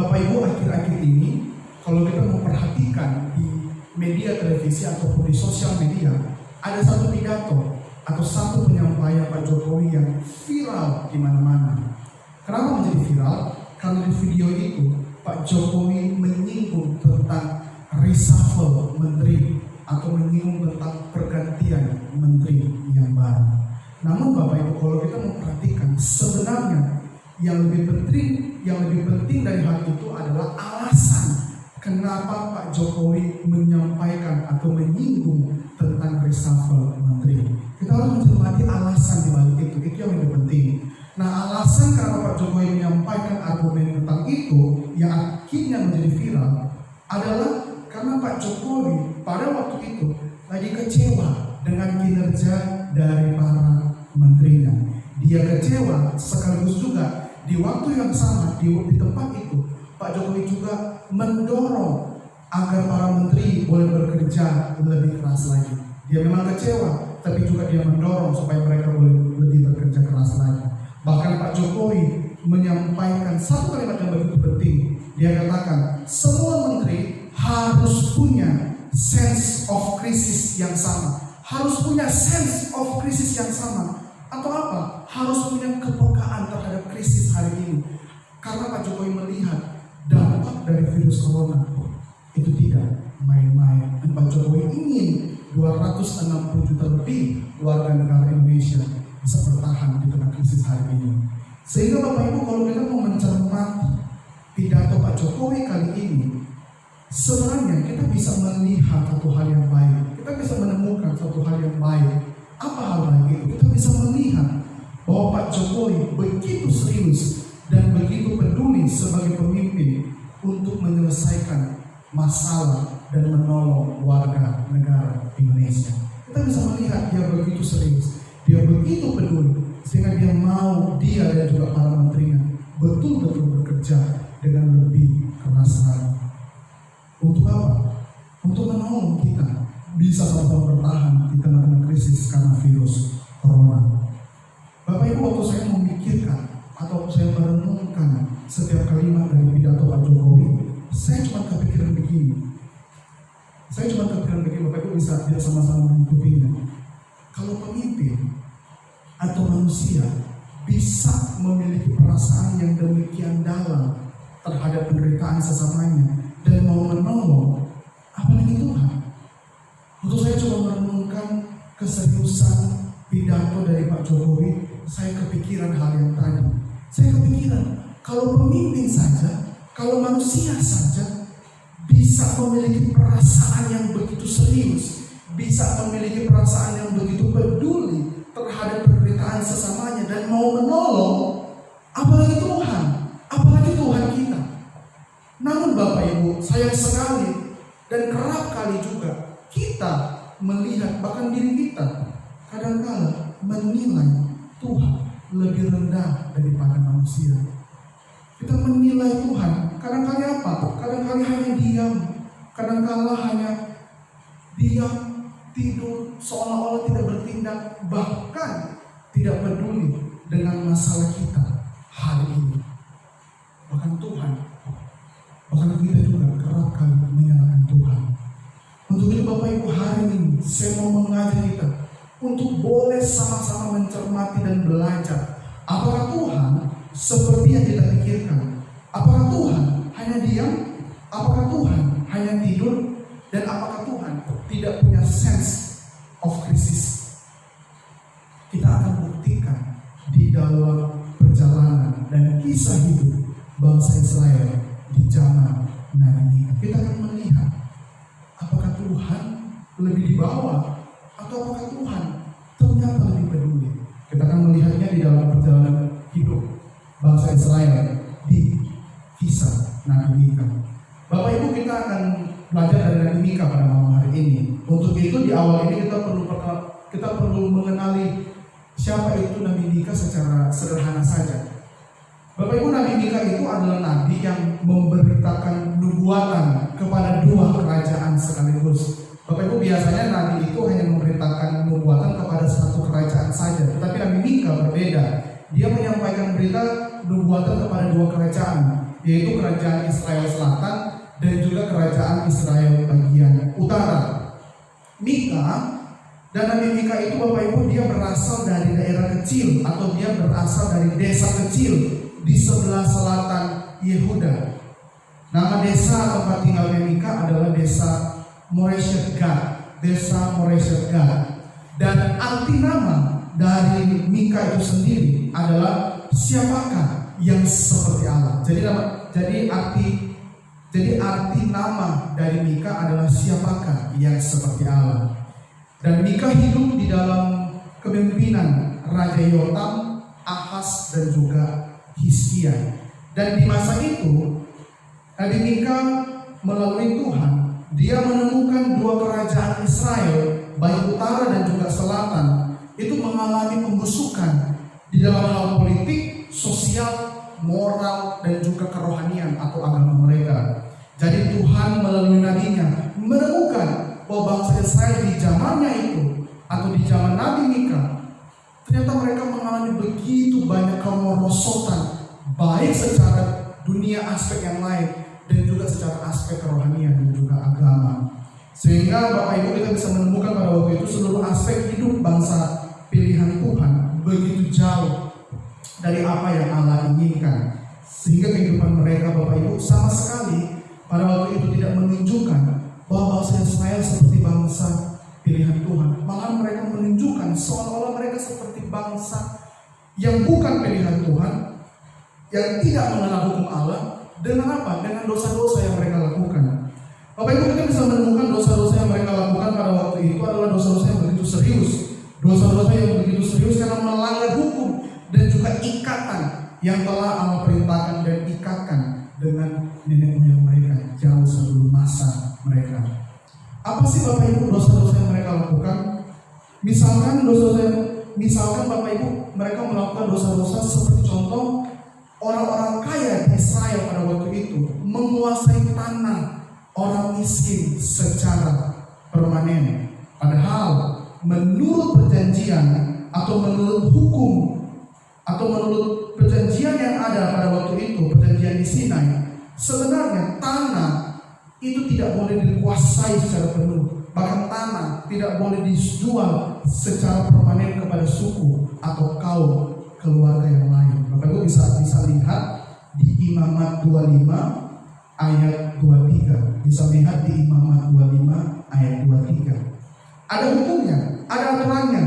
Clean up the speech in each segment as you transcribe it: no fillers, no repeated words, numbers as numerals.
Bapak Ibu, akhir-akhir ini kalau kita memperhatikan di media televisi ataupun di sosial media, ada satu pidato atau satu penyampaian Pak Jokowi yang viral di mana-mana. Kenapa menjadi viral? Karena di video itu Pak Jokowi menyinggung tentang reshuffle menteri atau menyinggung tentang pergantian menteri yang baru. Namun Bapak Ibu, kalau kita memperhatikan, sebenarnya yang lebih penting dari hal itu adalah alasan kenapa Pak Jokowi menyampaikan atau menyinggung tentang reshuffle menteri. Kita harus mencermati alasan di balik itu yang lebih penting. Nah, alasan kenapa Pak Jokowi menyampaikan argumen tentang itu yang akhirnya menjadi viral adalah karena Pak Jokowi pada waktu itu lagi kecewa dengan kinerja dari para menterinya. Dia kecewa sekaligus juga di waktu yang sama di tempat itu Pak Jokowi juga mendorong agar para menteri boleh bekerja lebih keras lagi. Dia memang kecewa, tapi juga dia mendorong supaya mereka boleh lebih bekerja keras lagi. Bahkan Pak Jokowi menyampaikan satu kalimat yang begitu penting. Dia katakan, semua menteri harus punya sense of crisis yang sama. Harus punya sense of crisis yang sama. Atau apa? Harus punya kepekaan terhadap krisis hari ini. Karena Pak Jokowi melihat dampak dari virus corona itu tidak main-main. Dan Pak Jokowi ingin 260 juta lebih warga negara Indonesia bisa bertahan di tengah krisis hari ini. Sehingga Bapak Ibu, kalau kita mau mencermati pidato Pak Jokowi kali ini, sebenarnya kita bisa melihat satu hal yang baik. Kita bisa menemukan satu hal yang baik. Apa hal baik itu? Kita bisa melihat bahwa Pak Jokowi begitu serius dan begitu peduli sebagai pemimpin untuk menyelesaikan masalah dan menolong warga negara Indonesia. Kita bisa melihat dia begitu serius, dia begitu peduli, sehingga dia dan juga para menterinya betul-betul bekerja dengan lebih keras lagi. Untuk apa? Untuk menolong kita bisa sama-sama bertahan di tengah-tengah krisis karena virus corona. Bapak Ibu, waktu saya memikirkan atau saya merenungkan setiap kalimat dari pidato Pak Jokowi, saya cuma kepikiran begini. Bapak Ibu bisa tidak sama-sama mengikutinya. Kalau pemimpin atau manusia bisa memiliki perasaan yang demikian dalam terhadap penderitaan sesamanya dan mau menolong, apalagi Tuhan. Untuk saya coba merenungkan keseriusan pidato dari Pak Jokowi, saya kepikiran hal yang tadi. Saya kepikiran, kalau pemimpin saja, kalau manusia saja bisa memiliki perasaan yang begitu serius, bisa memiliki perasaan yang begitu peduli terhadap penderitaan sesamanya dan mau menolong, apalagi Tuhan kita. Namun Bapak Ibu, sayang sekali dan kerap kali juga kita melihat, bahkan diri kita kadang-kala menilai Tuhan lebih rendah daripada manusia. Kita menilai Tuhan kadang-kali apa? Kadang-kali hanya diam, kadang-kala hanya diam, tidur, seolah-olah tidak bertindak, bahkan tidak peduli dengan masalah kita hari ini. Bahkan kita juga kerap kali menyalahkan Tuhan. Untuk itu Bapak Ibu, hari ini saya mau mengajak kita untuk boleh sama-sama mencermati dan belajar. Apakah Tuhan seperti yang kita pikirkan? Apakah Tuhan hanya diam? Apakah Tuhan hanya tidur? Dan apakah Tuhan tidak punya sense of crisis? Kita akan buktikan di dalam perjalanan dan kisah hidup bangsa Israel di zaman Nabi Mika. Kita akan melihat apakah Tuhan lebih di bawah atau apakah Tuhan ternyata lebih peduli. Kita akan melihatnya di dalam perjalanan hidup bangsa Israel di kisah Nabi Mika. Bapak Ibu, kita akan belajar dari Nabi Mika pada malam hari ini. Untuk itu di awal ini kita perlu mengenali siapa itu Nabi Mika secara sederhana saja. Bapak Ibu, Nabi Mika itu adalah nabi yang memberitakan nubuatan kepada dua kerajaan sekaligus. Bapak Ibu, biasanya nabi itu hanya memberitakan nubuatan kepada satu kerajaan saja. Tetapi Nabi Mika berbeda. Dia menyampaikan berita nubuatan kepada dua kerajaan. yaitu kerajaan Israel Selatan dan juga kerajaan Israel bagian utara. Mika dan Nabi Mika itu Bapak Ibu, dia berasal dari daerah kecil atau dia berasal dari desa kecil di sebelah selatan Yehuda. Nama desa tempat tinggalnya Mika adalah desa Moreshet Gad, desa Moreshet Gad. Dan arti nama dari Mika itu sendiri adalah siapakah yang seperti Allah. Jadi arti nama dari Mika adalah siapakah yang seperti Allah. Dan Mika hidup di dalam kepemimpinan Raja Yotam, Ahaz dan juga Hizkia. Dan di masa itu Nabi Mika melalui Tuhan, dia menemukan dua kerajaan Israel, baik utara dan juga selatan, itu mengalami pembusukan di dalam hal politik, sosial, moral, dan juga kerohanian atau agama mereka. Jadi Tuhan melalui nabinya menemukan bahwa bangsa Israel di zamannya itu atau di zaman Nabi Mika, ternyata mereka mengalami begitu banyak kemerosotan, baik secara dunia aspek yang lain dan juga secara aspek kerohanian dan juga agama. Sehingga Bapak Ibu kita bisa menemukan pada waktu itu seluruh aspek hidup bangsa pilihan Tuhan begitu jauh dari apa yang Allah inginkan. Sehingga kehidupan mereka Bapak Ibu sama sekali pada waktu itu tidak menunjukkan bahwa bangsa Israel seperti bangsa pilihan Tuhan. Malah mereka menunjukkan seolah-olah mereka seperti bangsa yang bukan pilihan Tuhan, yang tidak mengenal hukum Allah. Dengan apa? Dengan dosa-dosa yang mereka lakukan. Bapak Ibu, kita bisa menemukan dosa-dosa yang mereka lakukan pada waktu itu adalah dosa-dosa yang begitu serius. Dosa-dosa yang begitu serius karena melanggar hukum dan juga ikatan yang telah Allah perintahkan dan ikatkan dengan nenek moyang mereka jauh sebelum masa mereka. Apa sih Bapak Ibu dosa-dosa yang mereka lakukan? Misalkan Bapak Ibu mereka melakukan dosa-dosa seperti contoh orang-orang kaya di Israel pada waktu itu menguasai tanah orang miskin secara permanen. Padahal menurut perjanjian atau menurut hukum atau menurut perjanjian yang ada pada waktu itu, perjanjian di Sinai, sebenarnya tanah itu tidak boleh dikuasai secara penuh. Bahkan tanah tidak boleh dijual secara permanen kepada suku atau kaum keluarga yang lain. Bapak Ibu bisa lihat di Imamat 25 ayat 23. Bisa lihat di Imamat 25 ayat 23. Ada hukumnya, ada aturannya.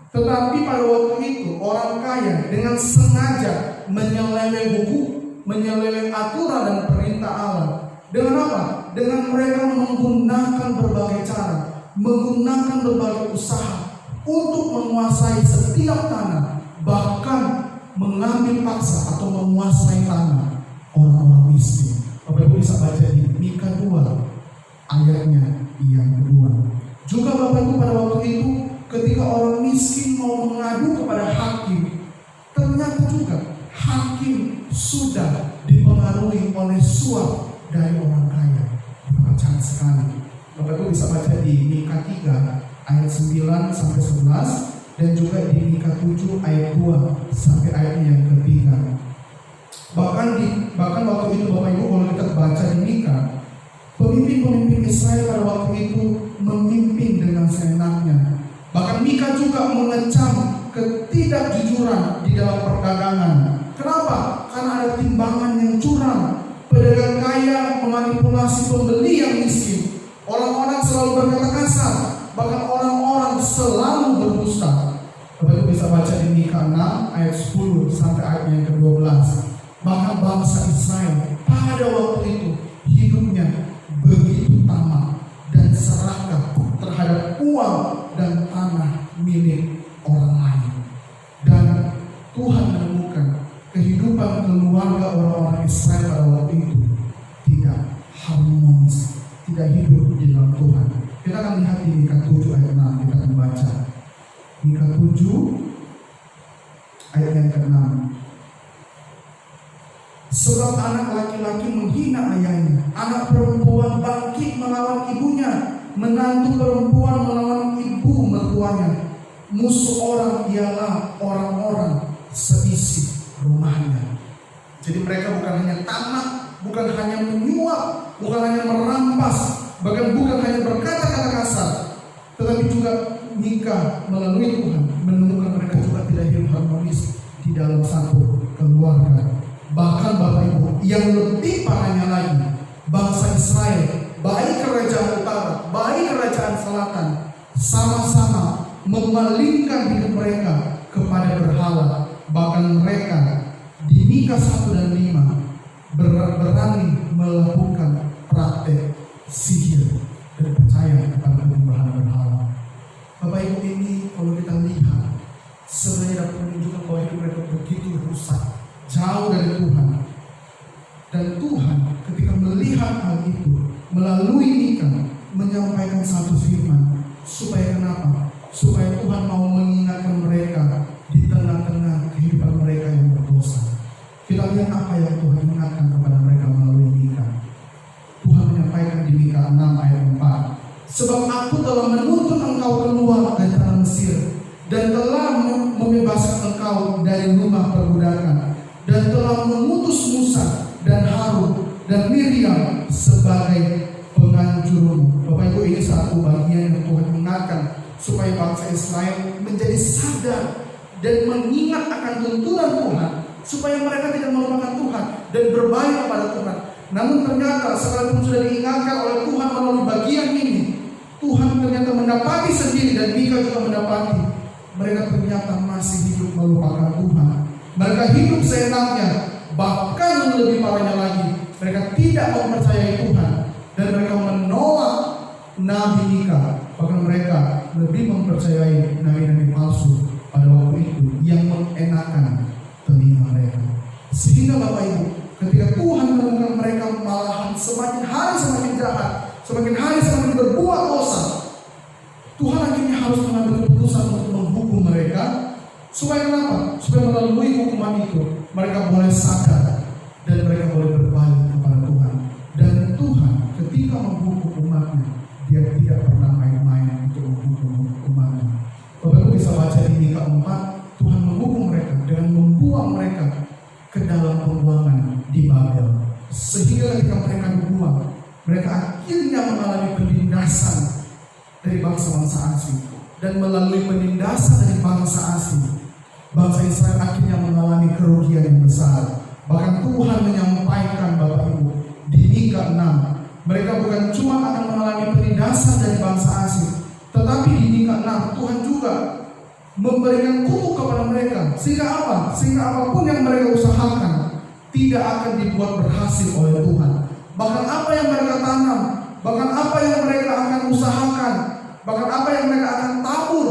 Tetapi pada waktu itu orang kaya dengan sengaja menyeleweng hukum, menyeleweng aturan dan perintah Allah. Dengan apa? Dengan mereka menggunakan berbagai cara, menggunakan berbagai usaha untuk menguasai setiap tanah, bahkan mengambil paksa atau menguasai tanah orang-orang miskin. Bapak Ibu bisa baca di Mika 2 ayatnya yang kedua. Juga Bapak Ibu pada waktu itu ketika orang miskin mau mengadu kepada hakim, ternyata juga hakim sudah dipengaruhi oleh suap dari orang kaya. Sangat sekali. Bapak Ibu bisa baca di Mika 3 ayat 9 sampai 11 dan juga di Mika 7 ayat 2 sampai ayat yang ketiga. Bahkan waktu itu Bapak Ibu kalau kita baca di Mika, pemimpin-pemimpin Israel pada waktu itu memimpin dengan seenaknya. Bahkan Mika juga mengecam ketidakjujuran di dalam perdagangan. Kenapa? Karena ada timbangan yang curang. Pedagang kaya memanipulasi pembeli yang miskin. Orang-orang selalu berkata kasar, bahkan orang-orang selalu berdusta. Bapak Ibu bisa baca di Mika 6 ayat 10 sampai ayat yang ke-12. Bahkan bangsa Israel pada waktu itu hidupnya begitu tamak dan serakah terhadap uang dan tanah milik orang lain. Dan Tuhan menemukan kehidupan keluarga orang-orang Israel pada waktu itu tidak harmonis, tidak hidup di dalam Tuhan. Kita akan lihat di Mika 7 ayat 6, kita akan baca Mika 7 ayat yang ke-6. Sebab anak laki-laki menghina ayahnya, anak perempuan bangkit melawan ibunya, menantu perempuan melawan ibu mertuanya. Musuh orang ialah orang-orang seisi rumahnya. Jadi mereka bukan hanya tamak, bukan hanya menyuap, bukan hanya merampas, bahkan bukan hanya berkata-kata kasar, tetapi juga nikah melalui Tuhan menemukan mereka juga tidak hidup harmonis di dalam satu keluarga. Bahkan Bapak Ibu, yang lebih parahnya lagi, bangsa Israel, baik kerajaan utara, baik kerajaan selatan, sama-sama memalingkan hidup mereka kepada berhala. Bahkan mereka di Mika 1 dan 5 berani melakukan praktek sihir dan percaya kepada penyembahan berhala. Bapak Ibu, ini kalau kita lihat sebenarnya dapat menunjukkan bahwa hidup mereka begitu rusak, jauh dari Tuhan. Dan Tuhan ketika melihat hal itu melalui Mika menyampaikan satu firman, supaya kenapa? Supaya Tuhan mau mengingatkan mereka di tengah-tengah kehidupan mereka yang berdosa. Kita lihat apa yang Tuhan ingatkan kepada mereka melalui Mika. Tuhan menyampaikan di Mika 6 ayat 4, sebab aku telah menuntun engkau keluar dari tanah Mesir, dan telah membebaskan engkau dari rumah perbudakan, dan telah mengutus Musa dan Harun dan Miriam sebagai penganjurmu. Bapak Ibu, ini satu bagian yang Tuhan ingatkan supaya bangsa Israel menjadi sadar dan mengingat akan tuntunan Tuhan, supaya mereka tidak melupakan Tuhan dan berbalik kepada Tuhan. Namun ternyata sekalipun sudah diingatkan oleh Tuhan melalui bagian ini, Tuhan ternyata mendapati sendiri, dan Mika juga mendapati, mereka ternyata masih hidup melupakan Tuhan. Mereka hidup seenaknya, bahkan lebih parahnya lagi, mereka tidak mempercayai Tuhan dan mereka menolak Nabi Mika. Bahkan mereka lebih mempercayai nabi-nabi palsu pada waktu itu yang mengenakan telinga mereka. Sehingga Bapak Ibu, ketika Tuhan menemukan mereka malahan semakin hari semakin jahat, semakin hari semakin berbuat dosa, Tuhan akhirnya harus mengambil keputusan untuk menghukum mereka. Supaya kenapa? Supaya melalui hukuman itu mereka boleh sadar dan mereka boleh berbalik kepada Tuhan. Dan Tuhan ketika menghukum umatnya, Dia tidak pernah main-main untuk menghukum umatnya. Bapak Ibu bisa baca di Mika 4, Tuhan menghukum mereka dengan membuang mereka ke dalam pembuangan di Babel. Sehingga ketika mereka dibuang, mereka akhirnya mengalami penindasan dari bangsa-bangsa asing. Dan melalui penindasan dari bangsa asing, bangsa Israel akhirnya mengalami kerugian yang besar. Bahkan Tuhan menyampaikan Bapak Ibu di Mika 6, mereka bukan cuma akan mengalami penindasan dari bangsa asing, tetapi di Mika 6 Tuhan juga memberikan kutuk kepada mereka. Sehingga apa? Sehingga apapun yang mereka usahakan tidak akan dibuat berhasil oleh Tuhan. Bahkan apa yang mereka tanam, bahkan apa yang mereka akan usahakan, bahkan apa yang mereka akan tabur,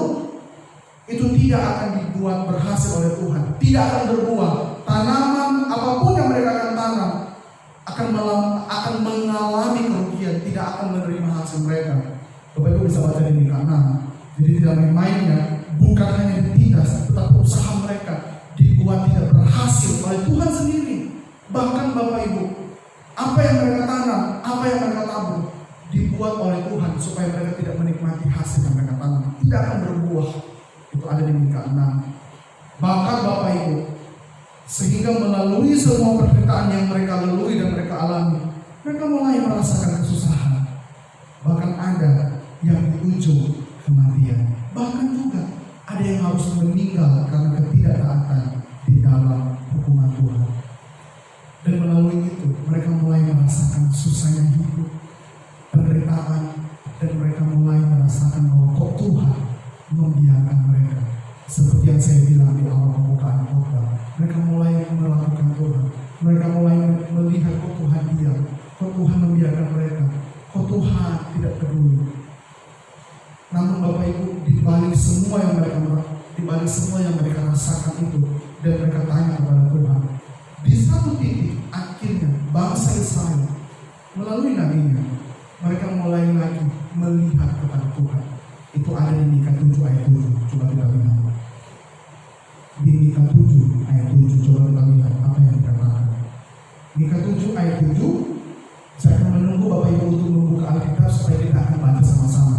itu tidak akan dibuat berhasil oleh Tuhan. Tidak akan berbuah. Tanaman apapun yang mereka akan tanam akan mengalami kerugian, tidak akan menerima hasil mereka. Bapak Ibu bisa baca di Mika 6. Jadi tidak main-mainnya, bukan hanya ditindas, tetapi usaha mereka dibuat tidak berhasil oleh Tuhan sendiri. Bahkan Bapak Ibu, apa yang mereka tanam, apa yang mereka tabur, dibuat oleh Tuhan supaya mereka tidak menikmati hasil yang mereka tanam, tidak akan berbuah. Itu ada di Mika 6. Bahkan Bapak Ibu, sehingga melalui semua penderitaan yang mereka lalui dan mereka alami, mereka mulai merasakan kesusahan. Bahkan ada yang di ujung kematian. Bahkan juga ada yang harus meninggal karena ketidaktaatan di dalam hukuman Tuhan. Dan melalui itu mereka mulai merasakan susahnya hidup, penderitaan, dan mereka mulai merasakan bahwa kok Tuhan membiarkan mereka. Seperti yang saya bilang di awal pembukaan khotbah, mereka mulai melakukan Tuhan. Mereka mulai melihat kok Tuhan diam, kok Tuhan membiarkan mereka, kok Tuhan tidak peduli. Namun Bapak Ibu, di balik semua yang mereka rasakan itu, dan mereka tanya kepada Tuhan, di satu titik akhirnya bangsa Israel melalui nabinya, mereka mulai lagi melihat kepada Tuhan. Itu ada di Mika 7 ayat 7. Coba kita lihat. Di Mika 7 ayat 7, coba kita lihat apa yang dikatakan. Mika 7 ayat 7, saya akan menunggu Bapak Ibu untuk membuka Alkitab supaya kita akan baca sama-sama.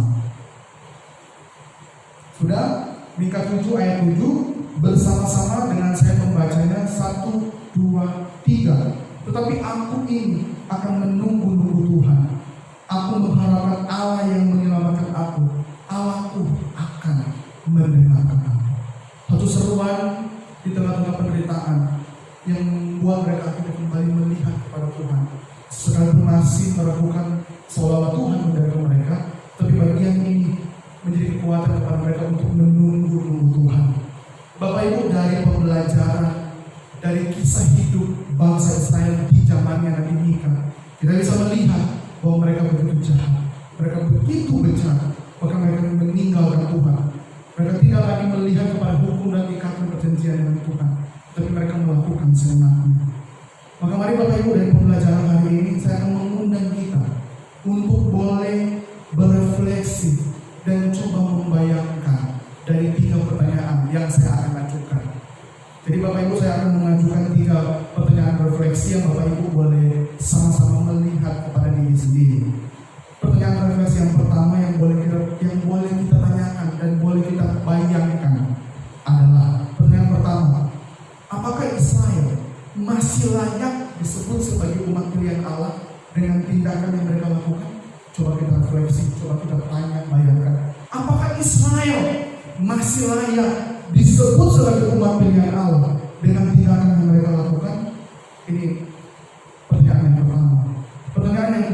Sudah? Mika 7 ayat 7, bersama-sama dengan saya membacanya 1, 2, 3. Tetapi aku ini akan menunggu-nunggu Tuhan. Aku mengharapkan Allah yang menyelamatkan aku. Allahku akan mendengarkan aku. Satu seruan di tengah-tengah penderitaan yang membuat mereka akhirnya kembali melihat kepada Tuhan. Sekalipun masih meragukan seolah-olah Tuhan mendengarkan mereka, tapi bagian ini menjadi kekuatan kepada mereka untuk menunggu Tuhan. Bapak Ibu, dari pembelajaran dari kisah hidup bangsa Israel di zamannya Nabi Mika, kita bisa melihat bahwa mereka begitu jahat, mereka begitu bejat, bahkan mereka meninggalkan Tuhan. Mereka tidak lagi melihat kepada hukum dan ikatan perjanjian dengan Tuhan, tapi mereka melakukan seenaknya. Maka mari Bapak Ibu, dari pembelajaran hari ini saya akan mengundang kita untuk boleh berefleksi dan coba membayangkan dari 3 pertanyaan yang saya akan ajukan. Jadi Bapak Ibu, saya akan mengajukan 3 pertanyaan refleksi yang Bapak Ibu boleh sama-sama melihat kepada diri sendiri. Pertanyaan refleksi yang pertama yang boleh kita tanyakan dan boleh kita bayangkan adalah pertanyaan pertama: apakah Israel masih layak disebut sebagai umat pilihan Allah dengan tindakan yang mereka lakukan? Coba kita refleksi, coba kita tanya, bayangkan. Apakah Israel masih layak disebut sebagai umat pilihan Allah dengan tindakan yang mereka lakukan? Ini pertanyaan yang pertama. Pertanyaan yang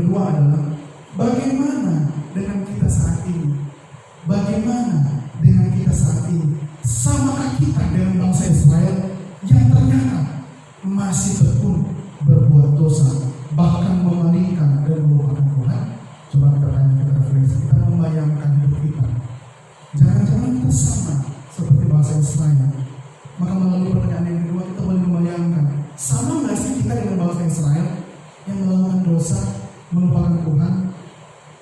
kedua adalah bagaimana dengan kita saat ini? Bagaimana dengan kita saat ini? Samakah kita dengan bangsa Israel yang ternyata masih tekun berbuat dosa, bahkan memalingkan dan melupakan Tuhan? Coba kita tanya, kita refleksi, kita membayangkan hidup kita. Jangan-jangan kita sama seperti bangsa Israel. Maka melalui pertanyaan yang kedua kita boleh membayangkan, sama nggak sih kita dengan bangsa Israel yang melakukan dosa, melupakan Tuhan?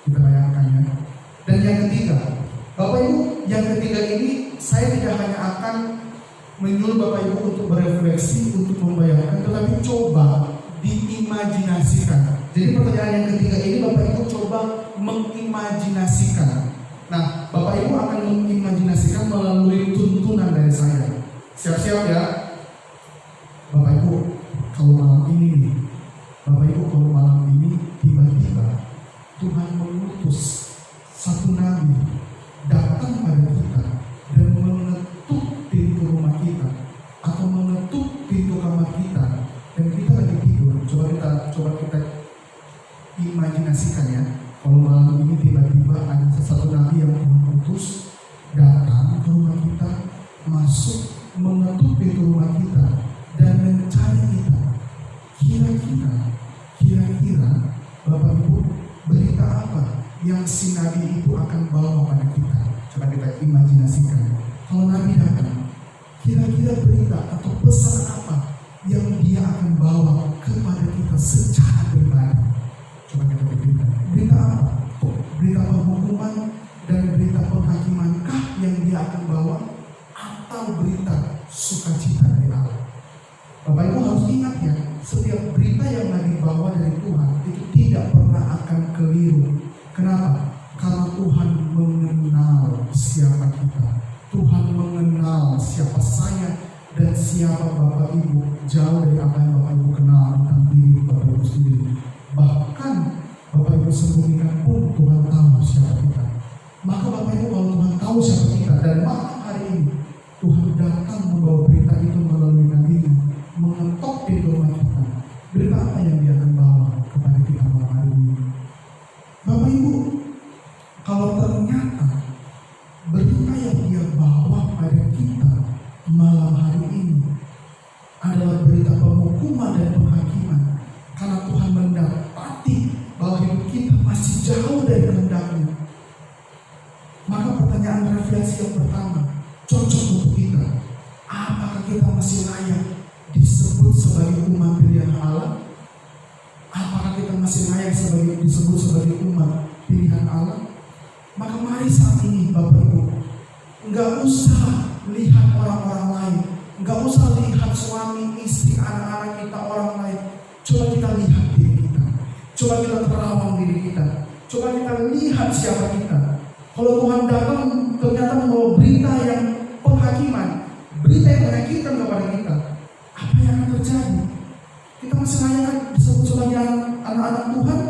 Kita bayangkan ya. Dan yang ketiga, Bapak Ibu, yang ketiga ini saya tidak hanya akan menyuruh Bapak Ibu untuk berefleksi, untuk membayangkan, tetapi coba diimajinasikan. Jadi pertanyaan yang ketiga ini Bapak Ibu coba mengimajinasikan. Nah, Bapak Ibu akan mengimajinasikan melalui tuntunan dari saya. Siap-siap ya. Bapak Ibu, kalau malam ini tiba-tiba Tuhan mengutus satu nabi datang pada kita dan mengetuk pintu rumah kita atau mengetuk pintu kamar kita dan kita lagi tidur. Coba kita imajinasikan ya. Kalau malam ini tiba-tiba ada satu nabi yang Tuhan utus datang ke rumah kita, masuk, mengetuk pintu rumah kita dan mencari kita. Kira-kira Bapak Ibu, berita apa yang si nabi itu akan bawa pada kita? Coba kita imajinasikan. Kalau nabi datang, kira-kira berita atau pesan apa yang dia akan bawa kepada kita secara pribadi? Coba kita pikirkan. Berita apa? Berita penghukuman dan berita penghakimankah yang dia akan bawa? Atau berita sukacita dari Allah? Bapak Ibu harus ingat ya, setiap berita yang Nabi bawa dari Tuhan itu tidak pernah akan keliru. Kenapa? Karena Tuhan mengenal siapa kita. Tuhan mengenal siapa saya dan siapa Bapak Ibu, jauh dari apa yang Bapak Ibu kenal tentang diri Bapak Ibu sendiri. Bahkan Bapak Ibu sembunyikan pun Tuhan tahu siapa kita. Maka Bapak Ibu, kalau Tuhan tahu siapa kita dan malam hari ini Tuhan datang membawa berita itu melalui nabi-Nya, mengetok pintu rumah kita, berita apa yang dia akan bawa kepada kita malam hari ini? Bapak Ibu, kalau ternyata berita yang dia bawa pada kita malam hari ini adalah berita penghukuman dan penghakiman, karena Tuhan mendapati bahwa hidup kita masih jauh dari kehendak-Nya, maka pertanyaan refleksi yang pertama cocok untuk kita: apakah kita masih layak disebut sebagai umat pilihan Allah? Apakah kita masih layak disebut sebagai umat pilihan Allah? Maka mari saat ini Bapak Ibu, nggak usah lihat orang-orang lain, nggak usah lihat suami, istri, anak-anak kita, orang lain. Coba kita lihat diri kita, coba kita terawang diri kita, coba kita lihat siapa kita. Kalau Tuhan datang ternyata membawa berita yang penghakiman, berita yang menyakitkan kepada kita, apa yang akan terjadi? Kita masih layak disebut sebagai anak-anak Tuhan?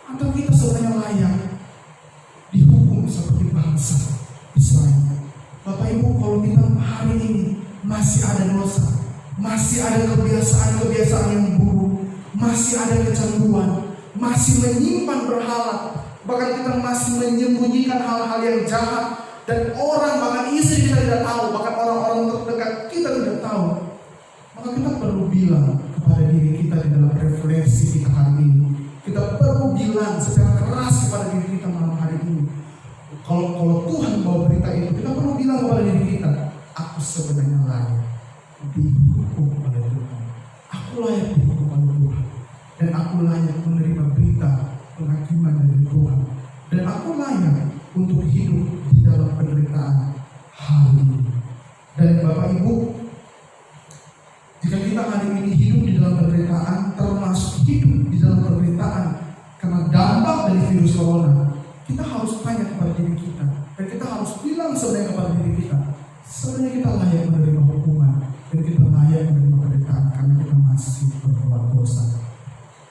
Atau kita sebenarnya layak dihukum seperti bangsa Israel? Bapak Ibu, kalau kita hari ini masih ada dosa, masih ada kebiasaan-kebiasaan yang buruk, masih ada kecanduan, masih menyimpan berhala, bahkan kita masih menyembunyikan hal-hal yang jahat, dan orang, bahkan istri kita tidak tahu, bahkan orang-orang terdekat kita tidak tahu, maka kita perlu bilang kepada diri kita di dalam refleksi kita hari ini. Kita perlu bilang secara keras kepada diri kita malam hari ini. Kalau Tuhan bawa berita itu, kita perlu bilang kepada diri kita, aku sebenarnya layak dihukum oleh Tuhan. Aku layak dihukum oleh Tuhan. Dan aku layak menerima berita penghakiman dari Tuhan. Dan aku layak untuk hidup di dalam penderitaan hari ini. Dan Bapak Ibu, jika kita hari ini hidup di dalam penderitaan, termasuk hidup di dalam penderitaan karena dampak dari virus corona, kita harus tanya kepada diri kita, dan kita harus bilang sebenarnya kepada diri kita, sebenarnya kita layak menerima hukuman, dan kita layak menerima penderitaan karena kita masih berbuat dosa.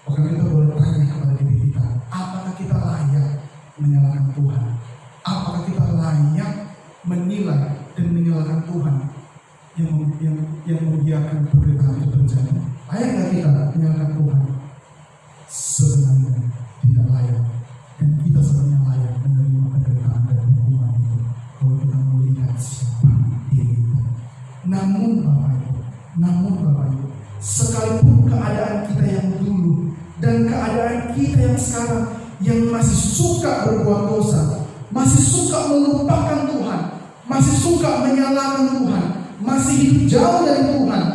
Bahkan kita boleh tanya kepada diri kita, apakah kita layak menyalahkan Tuhan? Apakah kita layak menilai dan menyalahkan Tuhan yang membiarkan penderitaan itu terjadi? Layak nggak kita menyalahkan Tuhan? Sebenarnya tidak layak. Dan kita sebenarnya layak menerima penderitaan dan hukuman itu kalau kita melihat siapa diri kita. Namun Bapak Ibu, sekalipun keadaan kita yang dulu dan keadaan kita yang sekarang yang masih suka berbuat dosa, masih suka melupakan Tuhan, masih suka menyalahkan Tuhan, masih hidup jauh dari Tuhan,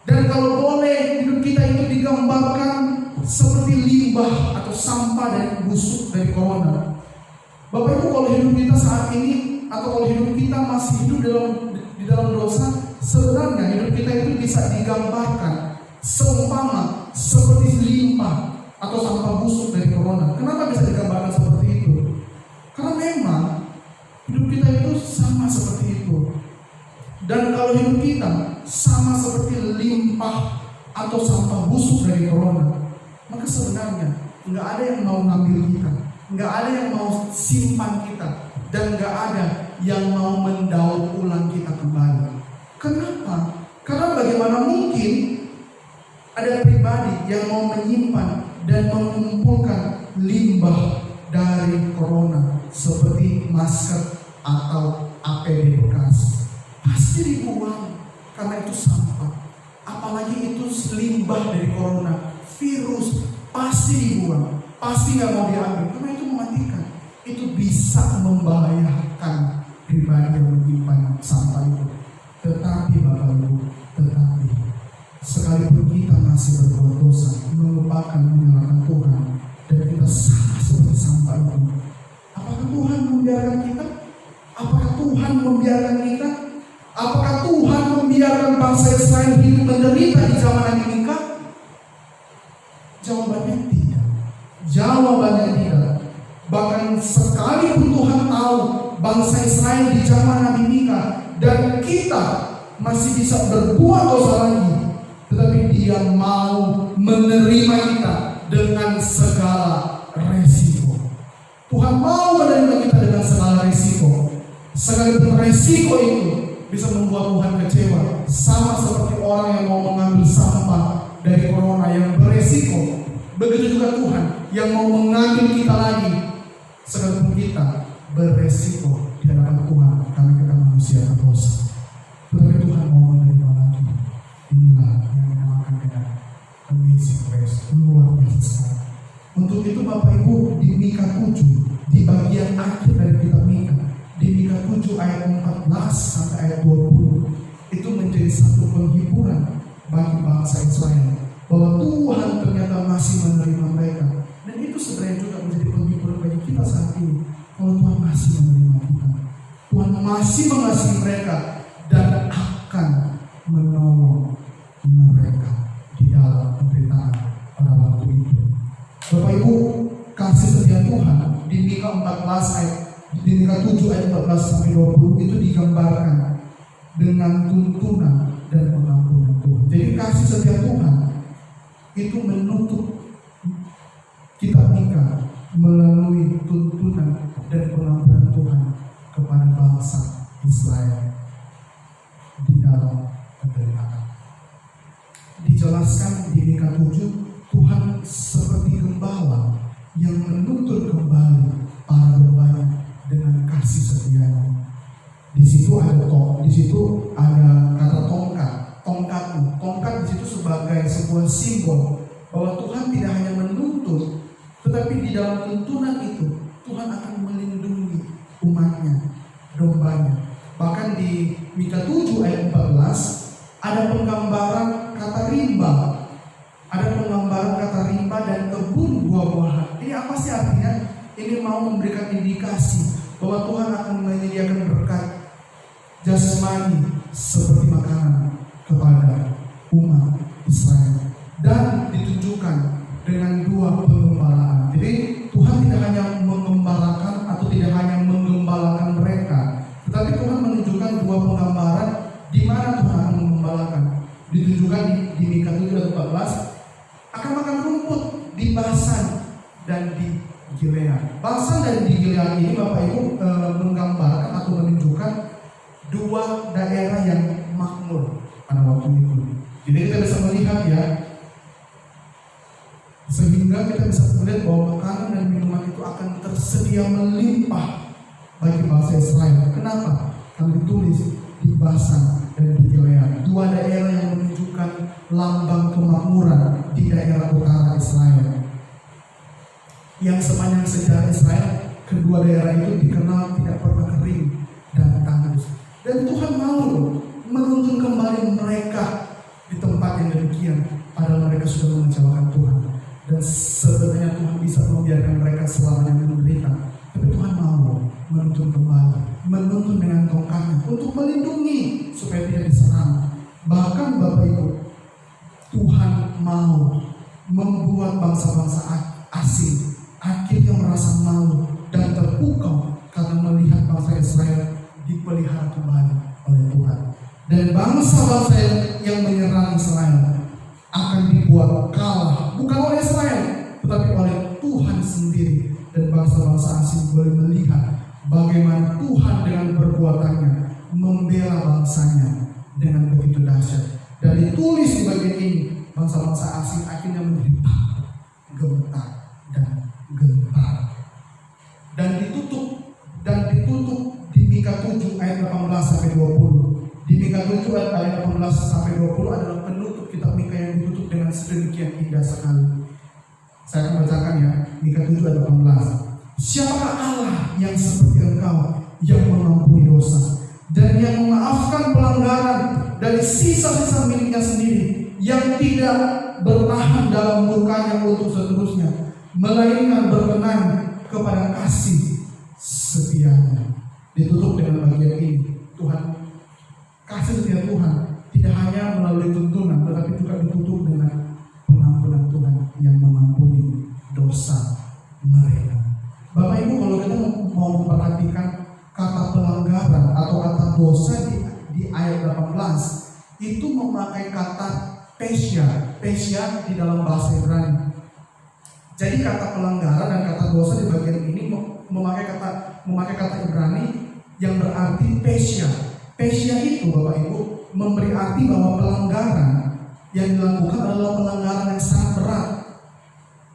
dan kalau boleh hidup kita itu digambarkan seperti limbah atau sampah dari busuk dari corona. Bapak Ibu, kalau hidup kita saat ini atau kalau hidup kita masih hidup di dalam dosa, sebenarnya hidup kita itu bisa digambarkan seumpama seperti limbah atau sampah busuk dari corona. Kenapa bisa digambarkan seperti itu? Karena memang hidup kita itu sama seperti itu. Dan kalau hidup kita sama seperti limbah atau sampah busuk dari corona, maka sebenarnya nggak ada yang mau ngambil kita, nggak ada yang mau simpan kita, dan nggak ada yang mau mendaur ulang kita kembali. Kenapa? Karena bagaimana mungkin ada pribadi yang mau menyimpan dan mengumpulkan limbah dari corona seperti masker atau APD bekas? Pasti dibuang karena itu sampah. Apalagi itu limbah dari corona, virus, pasti dibuang, pasti nggak mau diambil karena itu mematikan. Itu bisa membahayakan pribadi yang menyimpan sampah itu. Tetapi Bapak Ibu, sekalipun kita masih berbuat dosa, melupakan menyalahkan Tuhan, dan kita sama seperti sampah itu, apakah Tuhan membiarkan kita? Apakah Tuhan membiarkan kita? Apakah Tuhan membiarkan bangsa Israel hidup menderita di zaman Nabi Mika? Jawabannya tidak. Jawabannya tidak. Bahkan sekalipun Tuhan tahu bangsa Israel di zaman Nabi Mika dan kita masih bisa berbuat dosa lagi, tetapi Dia mau menerima kita dengan segala resiko. Tuhan mau menerima kita dengan segala resiko. Sekalipun resiko itu bisa membuat Tuhan kecewa, sama seperti orang yang mau mengambil sampah dari corona yang beresiko. Begitu juga Tuhan yang mau mengambil kita lagi, sekalipun kita beresiko di hadapan Tuhan karena kita manusia berdosa. Tetapi Tuhan mau menerima lagi. Inilah yang dinamakan dengan amazing grace, luar biasa. Untuk itu Bapak Ibu, di Mika 7, di bagian akhir dari kitab Mika, di Mika 7 ayat 14 sampai ayat 20, itu menjadi satu penghiburan bagi bangsa Israel bahwa Tuhan ternyata masih menerima mereka. Dan itu sebenarnya juga menjadi penghiburan bagi kita saat ini. Kalau Tuhan masih menerima kita, Tuhan masih mengasihi mereka dan akan menolong mereka di dalam penderitaan pada waktu itu. Bapak Ibu, kasih setia Tuhan di Mika 14 ayat, di Mika 7 ayat 14 sampai 20 itu digambarkan dengan tuntunan dan pengampunan Tuhan. Jadi kasih setia Tuhan itu menutup kitab Mika melalui tuntunan dan pengampunan Tuhan kepada bangsa Israel di dalam penderitaan. Dijelaskan di Mika 7, Tuhan seperti gembala yang menuntun kembali para gembala dengan kasih setianya. Di situ ada kata tongkat. Tongkat di situ sebagai sebuah simbol bahwa Tuhan tidak hanya menuntut, tetapi di dalam tuntunan itu Tuhan akan melindungi umatnya, dombanya. Bahkan di Mika 7 ayat 14 ada penggambaran kata rimba. Ada penggambaran kata rimba dan kebun buah-buahan. Ini apa sih artinya? Ini mau memberikan indikasi bahwa Tuhan akan menyediakan berkat jasmani seperti makanan kepada umat Israel, dan ditunjukkan dengan dua penggembalaan. Jadi Tuhan tidak hanya mengembalakan atau tidak hanya menggembalakan mereka, tetapi Tuhan menunjukkan dua penggambaran di mana Tuhan akan menggembalakan. Ditunjukkan di Mika 7:14 akan makan rumput di Basan dan di Gilead. Basan dan di Gilead ini Bapak Ibu menggambarkan atau menunjukkan dua daerah yang makmur pada waktu itu. Jadi kita bisa melihat ya, sehingga kita bisa melihat bahwa makanan dan minuman itu akan tersedia melimpah bagi bangsa Israel. Kenapa? Karena ditulis di Basan dan di Gilead, dua daerah yang menunjukkan lambang kemakmuran di daerah utara Israel. Yang sepanjang sejarah Israel, kedua daerah itu dikenal tidak pernah kering dan tandus. Dan Tuhan mau menuntun kembali mereka di tempat yang demikian, padahal mereka sudah mengecewakan Tuhan. Dan sebenarnya Tuhan bisa membiarkan mereka selamanya menderita, tapi Tuhan mau menuntun kembali, menuntun dengan tongkatnya untuk melindungi supaya tidak diserang. Bahkan Bapak Ibu, Tuhan mau membuat bangsa-bangsa asing akhirnya merasa malu dan terpukau karena melihat bangsa Israel dipelihara kembali oleh Tuhan. Dan bangsa-bangsa yang menyerang Israel akan dibuat kalah, bukan oleh Israel, tetapi oleh Tuhan sendiri. Dan bangsa-bangsa asing boleh melihat bagaimana Tuhan dengan perbuatannya membela bangsanya dengan begitu dahsyat. Dan ditulis di bagian ini, bangsa-bangsa asing akhirnya menjadi takut, gemetar, dan gentar. Dan ditutup di Mika 7 ayat 18-20. Di Mika 7 ayat 18-20 adalah penutup kitab Mika yang ditutup dengan sedemikian indah sekali. Saya akan bacakan ya, Mika 7 ayat 18. Siapakah Allah yang seperti engkau, yang mengampuni dosa dan yang memaafkan pelanggaran dari sisa-sisa miliknya sendiri, yang tidak bertahan dalam murkanya untuk seterusnya, melainkan berkenan kepada kasih setianya. Ditutup dengan bagian ini, Tuhan, kasih setia Tuhan tidak hanya melalui tuntunan, tetapi juga ditutup dengan pengampunan Tuhan yang mengampuni dosa mereka. Bapak Ibu, kalau kita mau memperhatikan kata pelanggaran atau kata dosa di ayat 18, itu memakai kata pesya di dalam bahasa Ibrani. Jadi kata pelanggaran dan kata dosa di bagian ini memakai kata Ibrani yang berarti pesya. Pesya itu Bapak Ibu memberi arti bahwa pelanggaran yang dilakukan adalah pelanggaran yang sangat berat.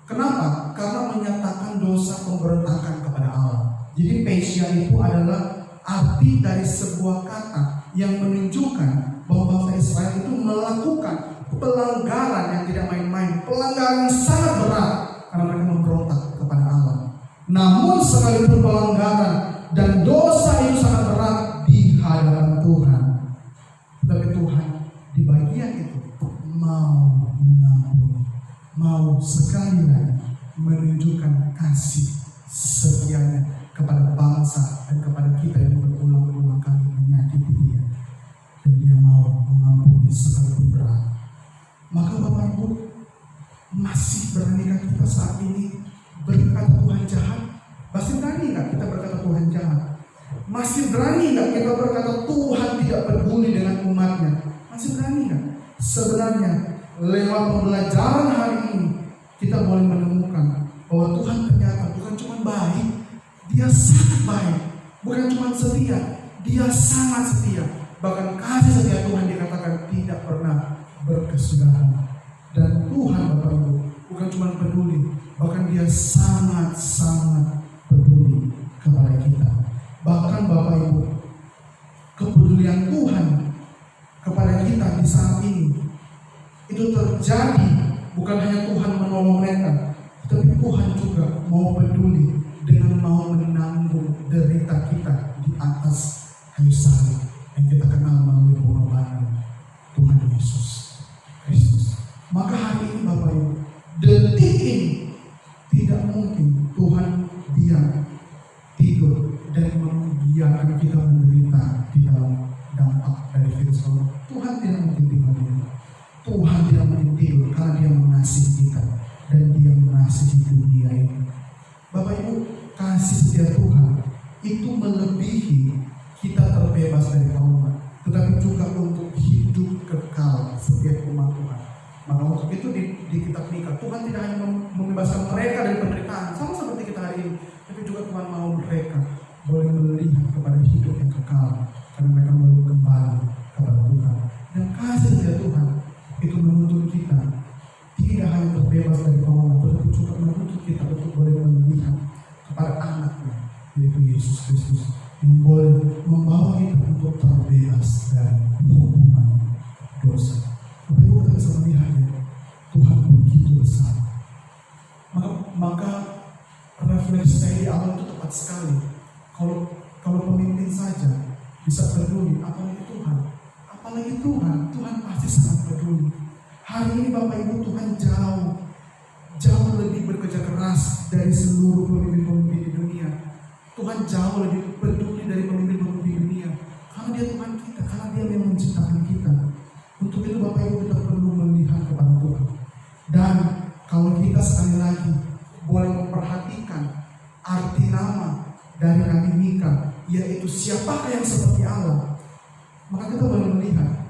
Kenapa? Karena menyatakan dosa pemberontakan kepada Allah. Jadi pesya itu adalah arti dari sebuah kata yang menunjukkan bahwa bangsa Israel itu melakukan pelanggaran yang tidak main-main, pelanggaran yang sangat berat karena mereka memberontak kepada Allah. Namun sekalipun pelanggaran dan dosa itu sangat berat di hadapan Tuhan, tetapi Tuhan di bagian itu mau mengampuni, mau sekali lagi menunjukkan kasih setianya kepada bangsa dan kepada kita yang berulang-ulang kali menyakiti dia, dan dia mau mengampuni sekalipun berat. Maka Bapak Ibu, masih beranikah kita saat ini berkata Tuhan jahat? Masih berani nggak kita berkata Tuhan jahat? Masih berani nggak kita berkata Tuhan tidak peduli dengan umatnya? Masih berani nggak? Sebenarnya lewat pembelajaran hari ini kita boleh menemukan bahwa Tuhan ternyata bukan cuma baik, Dia sangat baik. Bukan cuma setia, Dia sangat setia. Bahkan kasih setia Tuhan dikatakan tidak pernah berkesudahan. Dan Tuhan Bapak Ibu bukan cuma peduli, bahkan Dia sangat-sangat peduli kepada kita. Bahkan Bapak Ibu, kepedulian Tuhan kepada kita di saat ini itu terjadi bukan hanya Tuhan menolong mereka, tapi Tuhan juga mau peduli dengan mau menanggung derita kita di atas kayu salib yang kita kenal melalui pengorbanan Tuhan Yesus Kristus. Maka hari ini Bapak Ibu, detik ini tidak mungkin Tuhan diam, tidur, dan membiarkan kita menderita di dalam dampak dari virus corona. Tuhan tidak mungkin tinggal diam. Tuhan tidak mungkin tidur karena Dia mengasihi kita dan Dia mengasihi dunia ini. Bapak Ibu, kasih setia Tuhan itu melebihi kita terbebas dari trauma, tetapi juga untuk hidup kekal setiap umat Tuhan. Maka untuk itu di kitab Mika, Tuhan tidak hanya membebaskan mereka dari penderitaan sama seperti kita hari ini, tapi juga Tuhan mau mereka boleh melihat kepada hidup yang kekal, karena mereka boleh kembali kepada Tuhan. Dan kasih setia Tuhan itu menuntut kita tidak hanya terbebas dari corona, tetapi juga menuntut kita untuk boleh melihat kepada anaknya, yaitu Yesus Kristus, yang boleh membawa kita untuk terbebas dari hukuman dosa. Tapi kita bisa melihatnya, Tuhan begitu besar. Maka refleksi saya di awal itu tepat sekali. Kalau pemimpin saja bisa peduli, apalagi Tuhan, Tuhan pasti sangat peduli. Hari ini Bapak Ibu, Tuhan jauh lebih bekerja keras dari seluruh pemimpin-pemimpin di dunia. Tuhan jauh lebih peduli dari pemimpin-pemimpin dunia, karena Dia Tuhan kita, karena Dia yang menciptakan kita. Untuk itu Bapak Ibu, kita perlu melihat kepada Tuhan. Dan kalau kita sekali lagi boleh memperhatikan arti nama dari Nabi Mika, yaitu siapakah yang seperti Allah, maka kita boleh melihat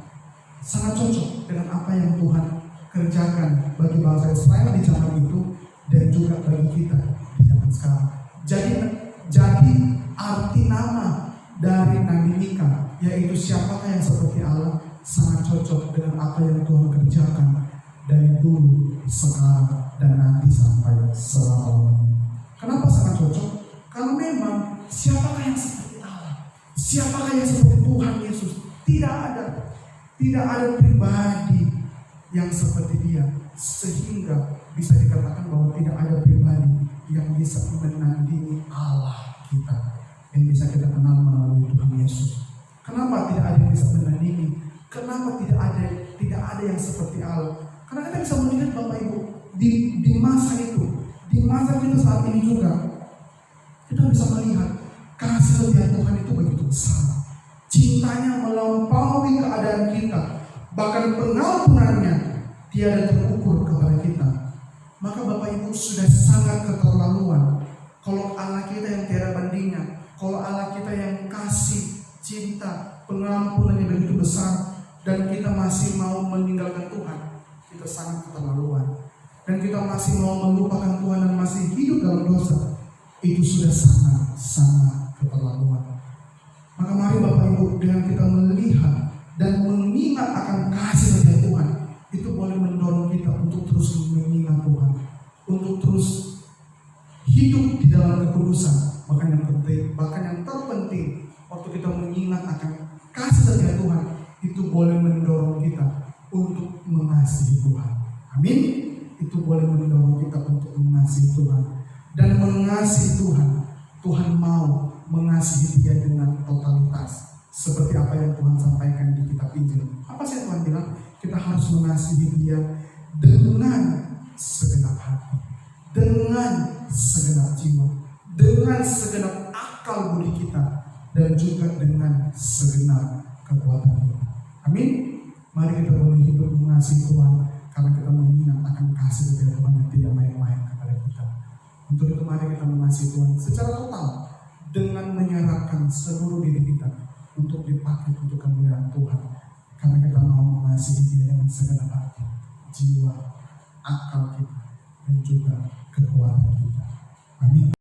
sangat cocok dengan apa yang Tuhan kerjakan bagi bangsa Israel di zaman itu dan juga bagi kita di zaman sekarang. Jadi arti nama dari Nabi Mika, yaitu siapakah yang seperti Allah, sangat cocok dengan apa yang Tuhan kerjakan dari dulu, sekarang, dan nanti sampai selama-lamanya. Kenapa sangat cocok? Karena memang siapakah yang seperti Allah? Siapakah yang seperti Tuhan Yesus? Tidak ada pribadi yang seperti Dia, sehingga bisa dikatakan bahwa tidak ada pribadi yang bisa menandingi Allah kita, yang bisa kita kenal melalui Tuhan Yesus. Kenapa tidak ada yang bisa menandingi? Kenapa tidak ada yang seperti Allah? Karena kita bisa melihat Bapak Ibu di masa itu, di masa kita saat ini juga, kita bisa melihat kasih setia Tuhan itu begitu besar. Cintanya melampaui keadaan kita, bahkan pengampunannya tiada terukur kepada kita. Maka Bapak Ibu, sudah sangat keterlaluan kalau Allah kita yang tiada bandingnya, kalau Allah kita yang kasih, cinta, pengampunannya begitu besar, dan kita masih mau meninggalkan Tuhan. Kita sangat keterlaluan. Dan kita masih mau melupakan Tuhan dan masih hidup dalam dosa. Itu sudah sangat keterlaluan. Maka mari Bapak Ibu, dengan kita melihat dan mengingat akan kasih setia Tuhan, itu boleh mendorong kita untuk terus mengingat Tuhan, untuk terus hidup di dalam kekudusan. Bahkan yang terpenting, waktu kita mengingat akan kasih setia Tuhan, itu boleh mendorong kita untuk mengasihi Tuhan. Amin. Itu boleh mendorong kita untuk mengasihi Tuhan. Dan mengasihi Tuhan, Tuhan mau mengasihi Dia dengan totalitas, seperti apa yang Tuhan sampaikan di kitab Injil. Apa sih Tuhan bilang? Kita harus mengasihi Dia dengan segenap hati, dengan segenap jiwa, dengan segenap akal budi kita, dan juga dengan segenap kekuatan kita. Amin. Mari kita boleh hidup mengasihi Tuhan, karena kita mengingat akan kasih setia Tuhan yang tidak main-main kepada kita. Untuk itu mari kita mengasihi Tuhan secara total, dengan menyerahkan seluruh diri kita untuk dipakai untuk kemuliaan Tuhan. Karena kita mau mengasihi Dia dengan segala hati, jiwa, akal kita, dan juga kekuatan kita. Amin.